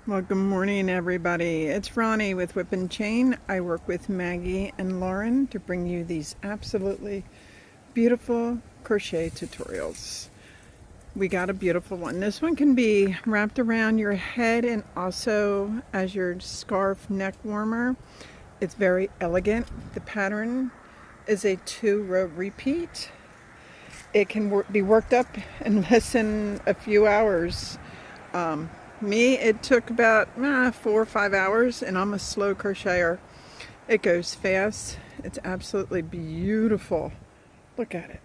Well, good morning, everybody. It's Ronnie with Whip and Chain. I work with Maggie and Lauren to bring you these absolutely beautiful crochet tutorials. We got a beautiful one. This one can be wrapped around your head and also as your scarf neck warmer. It's very elegant. The pattern is a 2-row repeat. It can be worked up in less than a few hours. It took about 4 or 5 hours, and I'm a slow crocheter. It goes fast. It's absolutely beautiful. Look at it.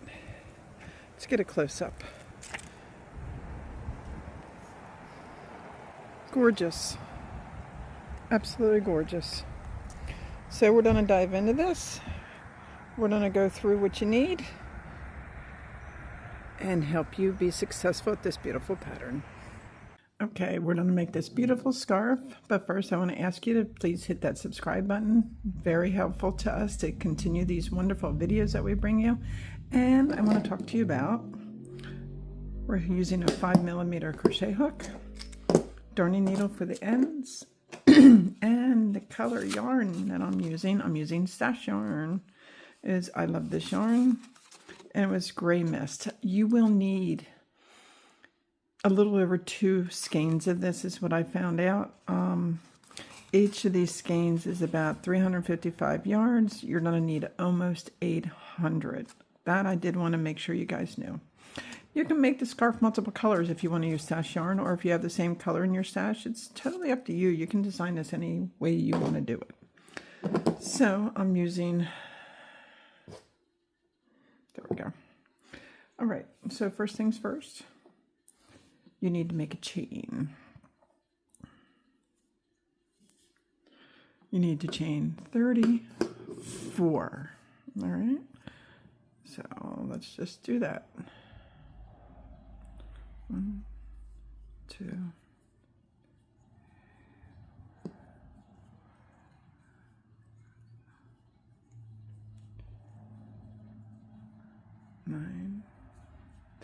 Let's get a close-up. Gorgeous. Absolutely gorgeous. So we're going to dive into this. We're going to go through what you need and help you be successful at this beautiful pattern. Okay, we're going to make this beautiful scarf, but first I want to ask you to please hit that subscribe button. Very helpful to us to continue these wonderful videos that we bring you. And I want to talk to you about, we're using a 5mm crochet hook, darning needle for the ends, and the color yarn that I'm using stash yarn. I love this yarn, and it was Gray Mist. You will need a little over 2 skeins of this is what I found out. Each of these skeins is about 355 yards. You're going to need almost 800. That I did want to make sure you guys knew. You can make the scarf multiple colors if you want to use stash yarn, or if you have the same color in your stash. It's totally up to you. You can design this any way you want to do it. So I'm using, there we go. All right, so first things first. You need to make a chain. You need to chain 34. All right. So let's just do that. 1, 2, 9,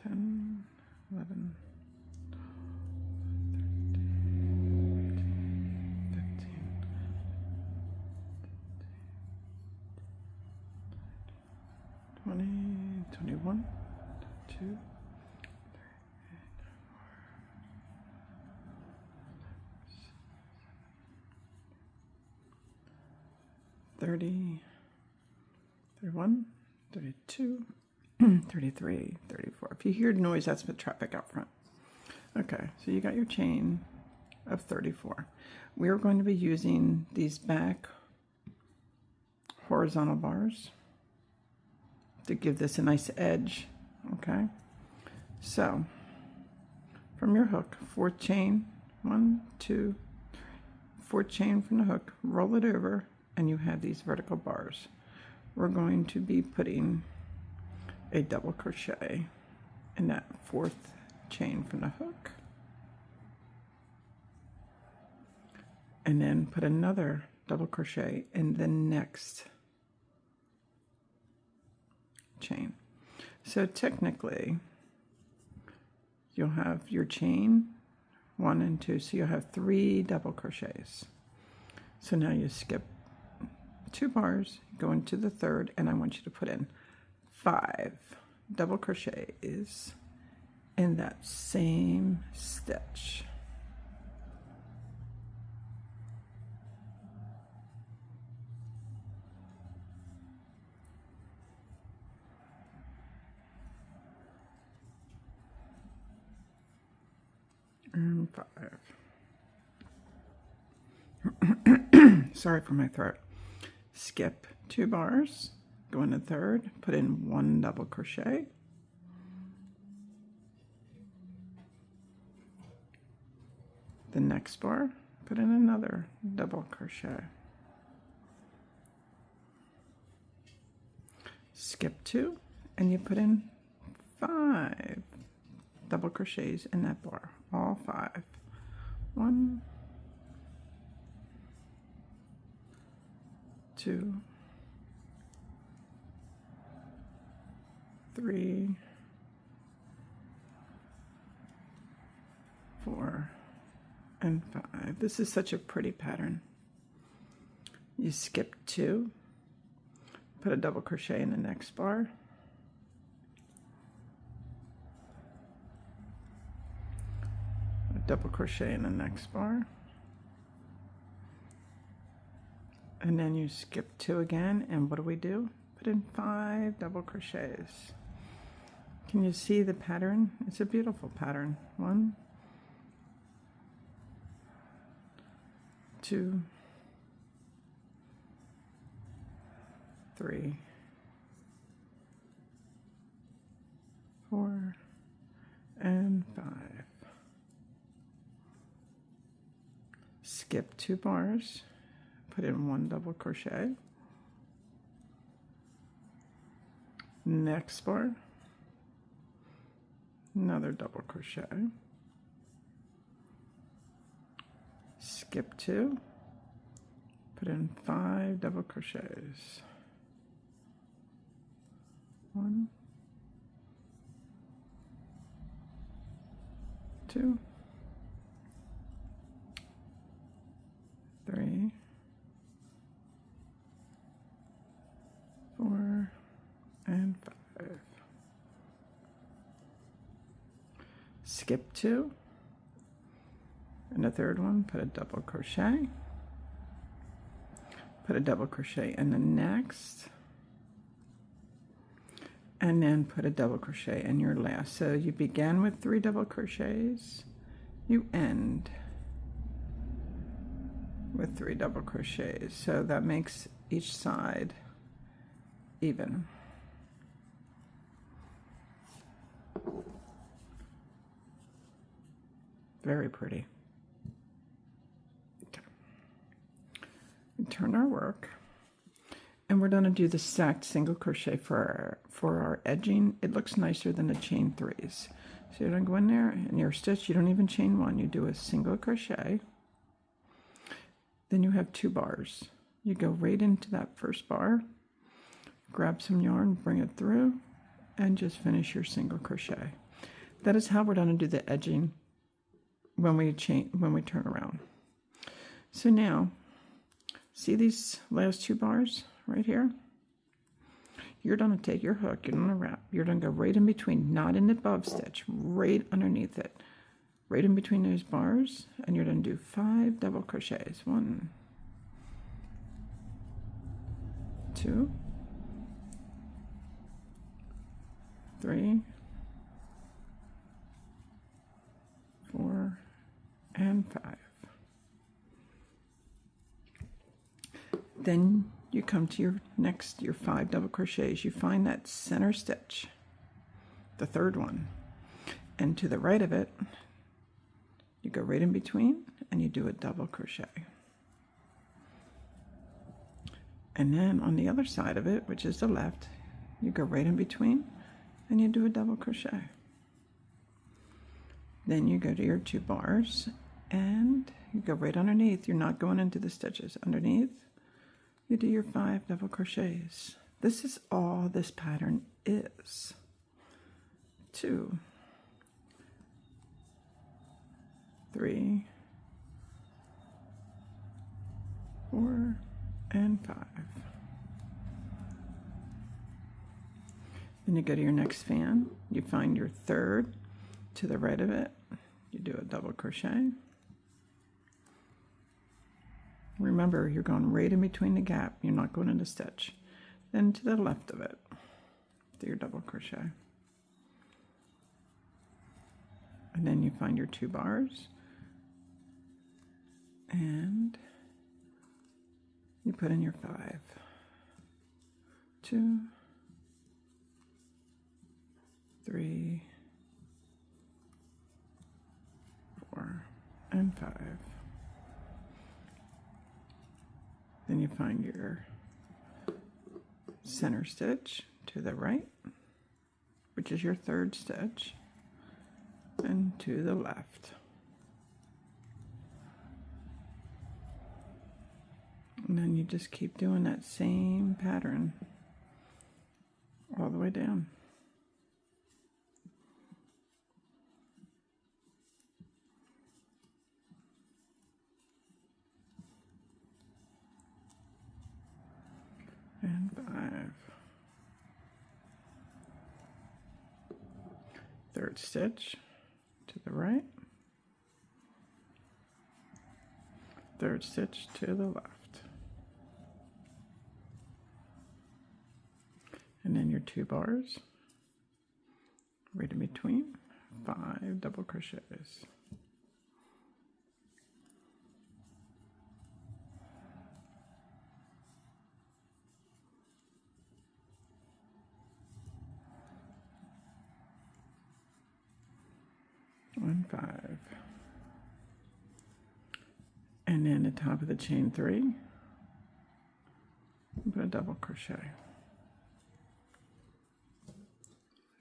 10, 11. 20, 21, 22, 30, 31, 32, 33, 34. If you hear noise, that's the traffic out front. Okay, so you got your chain of 34. We're going to be using these back horizontal bars to give this a nice edge. Okay, so from your hook, 4th chain, 1, 2, 4th chain from the hook, roll it over, and you have these vertical bars. We're going to be putting a double crochet in that 4th chain from the hook, and then put another double crochet in the next chain. So technically you'll have your chain 1 and 2, so you'll have 3 double crochets. So now you skip 2 bars, go into the 3rd, and I want you to put in 5 double crochets in that same stitch. And 5. Sorry for my throat. Skip 2 bars, go in the 3rd, put in 1 double crochet, the next bar, put in another double crochet, skip 2, and you put in 5 double crochets in that bar, all 5. 1, 2, 3, 4, and 5. This is such a pretty pattern. You skip 2, put a double crochet in the next bar, a double crochet in the next bar, and then you skip 2 again, and what do? Put in 5 double crochets. Can you see the pattern? It's a beautiful pattern. 1, 2, 3, 4, and 5. Skip 2 bars, put in 1 double crochet. Next bar, another double crochet. Skip 2, put in 5 double crochets. 1, 2, 3, 4, and 5. Skip 2, and the third one, put a double crochet, put a double crochet in the next, and then put a double crochet in your last. So you begin with 3 double crochets, you end with 3 double crochets, so that makes each side even. Very pretty. Okay. We turn our work, and we're going to do the stacked single crochet for our edging. It looks nicer than the chain 3s. So you're going to go in there, and your stitch, you don't even chain 1. You do a single crochet. Then you have 2 bars. You go right into that first bar, grab some yarn, bring it through, and just finish your single crochet. That is how we're going to do the edging when we turn around. So now, see these last 2 bars right here? You're going to take your hook, you're going to wrap, you're going to go right in between, not in the above stitch, right underneath it, right in between those bars, and you're going to do 5 double crochets. 1, 2, 3, 4, and 5. Then you come to your 5 double crochets. You find that center stitch, the third one, and to the right of it, you go right in between and you do a double crochet. And then on the other side of it, which is the left, you go right in between and you do a double crochet. Then you go to your 2 bars and you go right underneath. You're not going into the stitches. Underneath, you do your 5 double crochets. This is all this pattern is. 2, 3, 4, and 5. Then you go to your next fan. You find your third to the right of it. You do a double crochet. Remember, you're going right in between the gap. You're not going into stitch. Then to the left of it, do your double crochet. And then you find your 2 bars. And you put in your 5. 2, 3, 4, and 5. Then you find your center stitch to the right, which is your third stitch, and to the left. And then you just keep doing that same pattern all the way down. and 5. Third stitch to the right, third stitch to the left, and then your 2 bars right in between, 5 double crochets. One, 5, and then the top of the chain 3, put a double crochet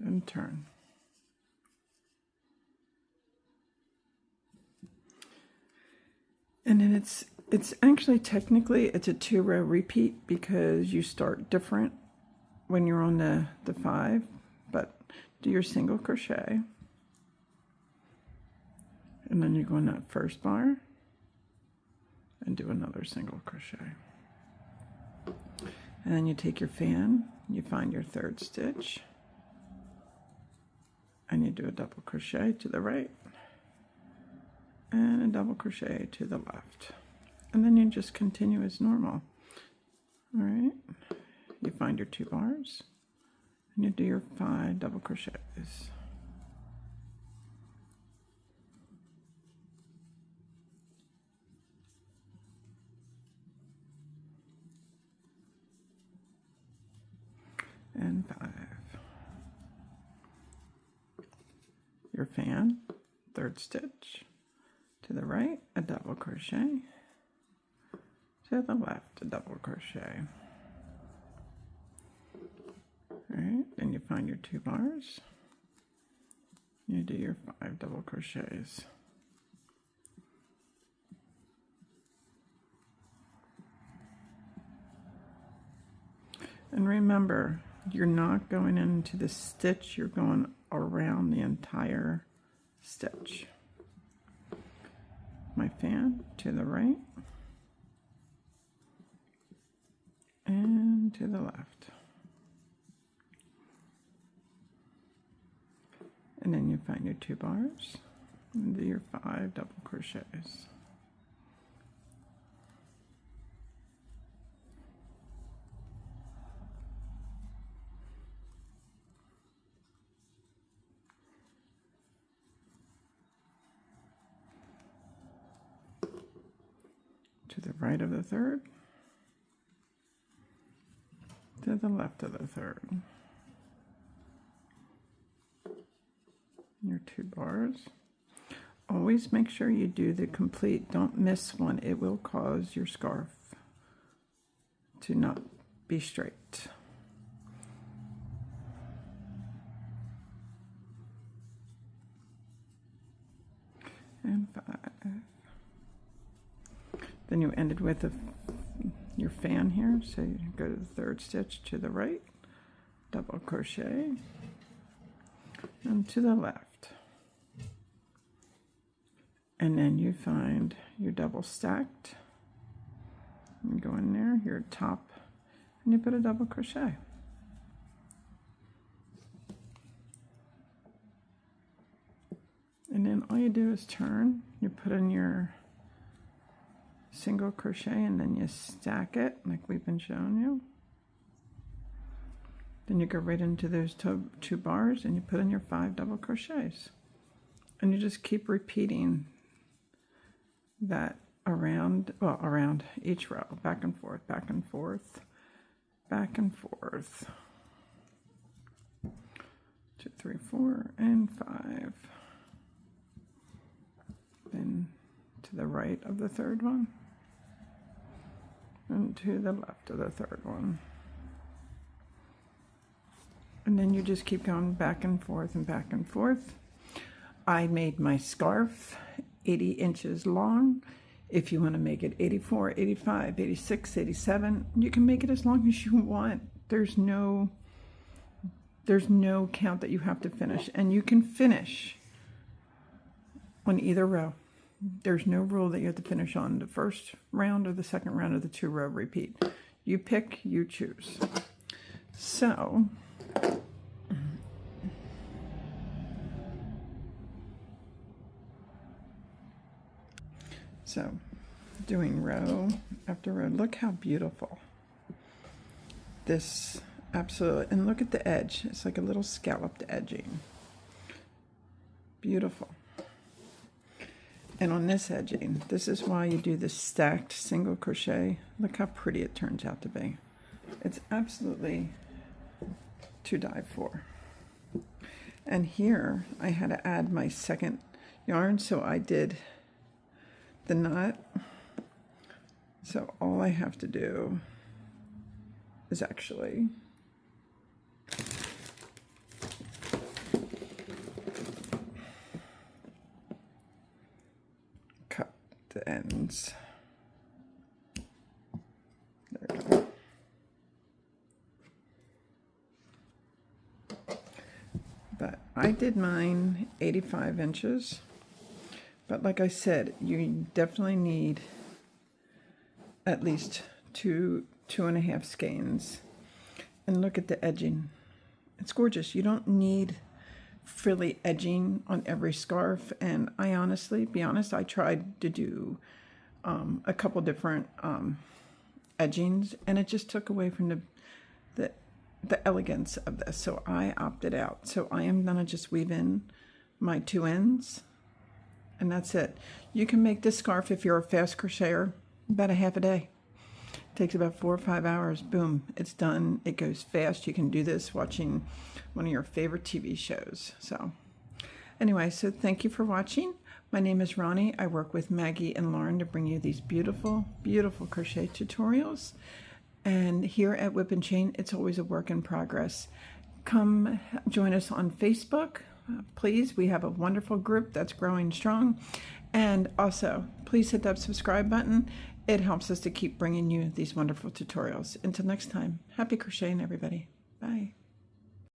and turn. And then it's actually technically it's a 2-row repeat because you start different when you're on the 5, but do your single crochet. And then you go in that first bar and do another single crochet. And then you take your fan, you find your third stitch, and you do a double crochet to the right and a double crochet to the left. And then you just continue as normal. All right, you find your 2 bars and you do your 5 double crochets. And 5. Your fan, third stitch to the right, a double crochet, to the left, a double crochet. All right, then you find your 2 bars, you do your 5 double crochets. And remember, you're not going into the stitch, you're going around the entire stitch. My fan to the right and to the left. And then you find your 2 bars and do your 5 double crochets. To the right of the third, to the left of the third. Your 2 bars. Always make sure you do the complete, don't miss one. It will cause your scarf to not be straight. And 5. Then you ended with your fan here, so you go to the third stitch to the right, double crochet, and to the left. And then you find your double stacked, you go in there, your top, and you put a double crochet. And then all you do is turn, you put in your single crochet and then you stack it like we've been showing you. Then you go right into those 2 bars and you put in your 5 double crochets. And you just keep repeating that around each row, back and forth, back and forth, back and forth. 2, 3, 4, and 5. Then to the right of the third one and to the left of the third one. And then you just keep going back and forth and back and forth. I made my scarf 80 inches long. If you want to make it 84, 85, 86, 87, you can make it as long as you want. There's no count that you have to finish, and you can finish on either row. There's no rule that you have to finish on the first round or the second round of the 2-row repeat. You pick, you choose. So doing row after row. Look how beautiful this, absolutely. And look at the edge. It's like a little scalloped edging. Beautiful. And on this edging, this is why you do this stacked single crochet. Look how pretty it turns out to be. It's absolutely to die for. And here I had to add my second yarn, so I did the knot. So all I have to do is actually cut the ends. There we go. But I did mine 85 inches. But like I said, you definitely need at least 2.5 skeins. And look at the edging. It's gorgeous. You don't need frilly edging on every scarf. And I honestly, be honest, I tried to do a couple different edgings, and it just took away from the elegance of this. So I opted out. So I am gonna just weave in my 2 ends, and that's it. You can make this scarf, if you're a fast crocheter, about a half a day. It takes about 4 or 5 hours. Boom, it's done. It goes fast. You can do this watching one of your favorite TV shows. So anyway, so thank you for watching. My name is Ronnie. I work with Maggie and Lauren to bring you these beautiful, beautiful crochet tutorials. And here at Whip and Chain, it's always a work in progress. Come join us on Facebook. Please, we have a wonderful group that's growing strong. And also, please hit that subscribe button. It helps us to keep bringing you these wonderful tutorials. Until next time, happy crocheting, everybody. Bye.